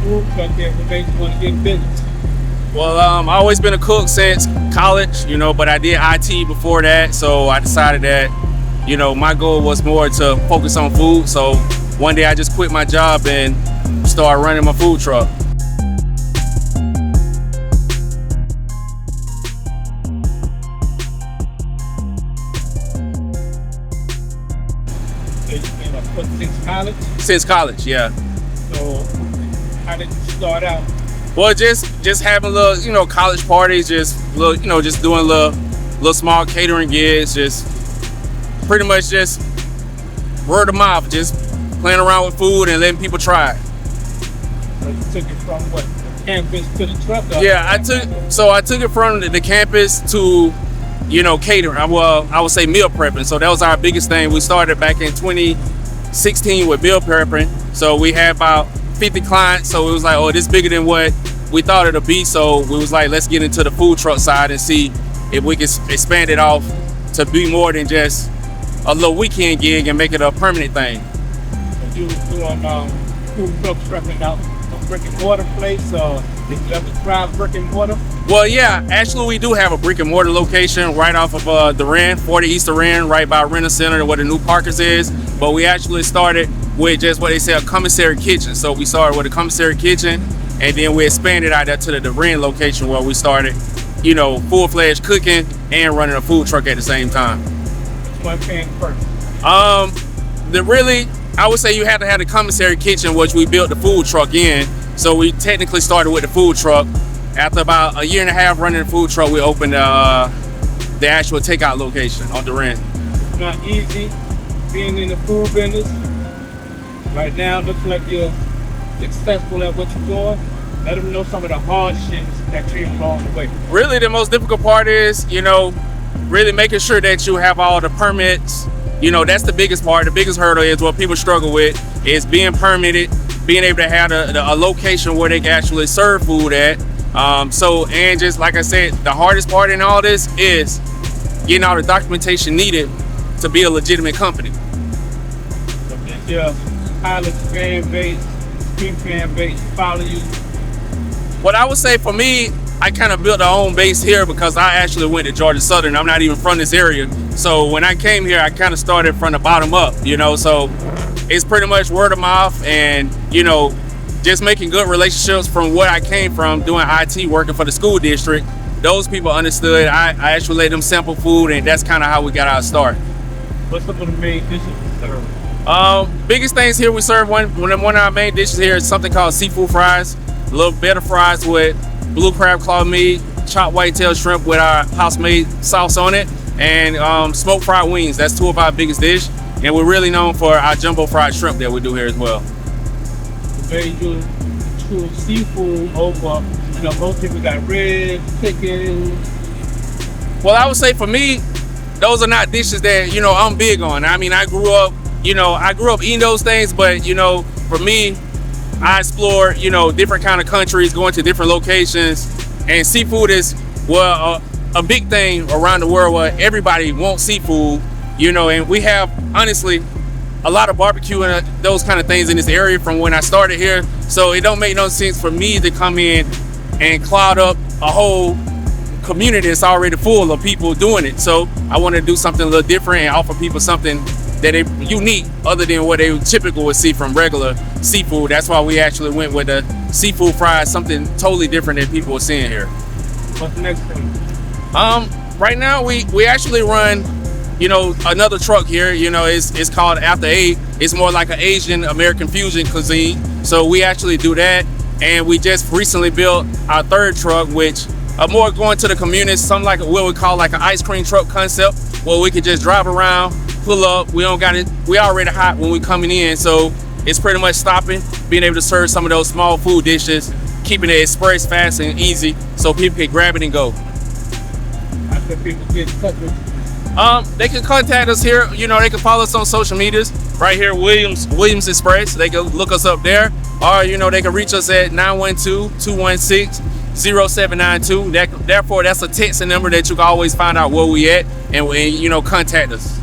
food truck here? What made you want to get in business? Well, I've always been a cook since college, but I did IT before that, so I decided that, my goal was more to focus on food. So one day I just quit my job and started running my food truck. So you've been a cook since college? Since college, yeah. So how did you start out? Well, just having little, college parties, just just doing little small catering gigs, just pretty much just word of mouth, just playing around with food and letting people try it. So you took it from what, the campus to the truck? Yeah, I took it from the campus to, catering. Well, I would say meal prepping. So that was our biggest thing. We started back in 2016 with meal prepping. So we had about 50 clients. So it was like, oh, this bigger than what we thought it'd be. So we was like, let's get into the food truck side and see if we can expand it off to be more than just a little weekend gig and make it a permanent thing. So you was doing food truck trucking out a brick-and-mortar place, or did you ever try brick-and-mortar? Well, yeah, actually we do have a brick-and-mortar location right off of the Rena, 40 East of Rena, right by Rena Center where the new Parkers is. But we actually started with just what they say, a commissary kitchen. So we started with a commissary kitchen, and then we expanded out there to the Rena location where we started, full-fledged cooking and running a food truck at the same time. Which one came first? I would say you had to have the commissary kitchen, which we built the food truck in. So we technically started with the food truck. After about a year and a half running the food truck, we opened the actual takeout location on the Rena. It's not easy being in the food business. Right now, it looks like you're successful at what you're doing. Let them know some of the hardships that came along the way. Really, the most difficult part is, really making sure that you have all the permits. That's the biggest part. The biggest hurdle is what people struggle with is being permitted, being able to have a location where they can actually serve food at. And just like I said, the hardest part in all this is getting all the documentation needed to be a legitimate company. So did your college fan base, street fan base follow you? What I would say for me, I kind of built our own base here because I actually went to Georgia Southern. I'm not even from this area. So when I came here, I kind of started from the bottom up, so it's pretty much word of mouth and, just making good relationships from where I came from doing IT, working for the school district. Those people understood. I actually let them sample food, and that's kind of how we got our start. What's some of the main dishes you serve? Biggest things here we serve, one of our main dishes here is something called seafood fries. A little better fries with blue crab claw meat, chopped whitetail shrimp with our house-made sauce on it, and smoked fried wings. That's two of our biggest dishes, and we're really known for our jumbo fried shrimp that we do here as well. Very good. Choose seafood over, most people got ribs, chicken. Well, I would say for me, those are not dishes that, I'm big on. I mean, I grew up eating those things, but, for me, I explore, different kind of countries, going to different locations, and seafood is, a big thing around the world where everybody wants seafood, and we have, honestly, a lot of barbecue and those kind of things in this area from when I started here. So it don't make no sense for me to come in and cloud up a whole community that's already full of people doing it. So I want to do something a little different and offer people something that is unique other than what they typically would see from regular seafood. That's why we actually went with the seafood fries, something totally different than people are seeing here. What's the next thing? Right now we actually run, another truck here, it's called After 8. It's more like an Asian American fusion cuisine. So we actually do that. And we just recently built our third truck, which are more going to the community, something like what we call like an ice cream truck concept, where we can just drive around, pull up. We already hot when we coming in. So it's pretty much stopping, being able to serve some of those small food dishes, keeping it express, fast and easy so people can grab it and go. How can people get in touch with you? They can contact us here. They can follow us on social medias. Right here, Williams Express. They can look us up there. Or, they can reach us at 912-216-0792. Therefore, that's a texting number that you can always find out where we at and contact us.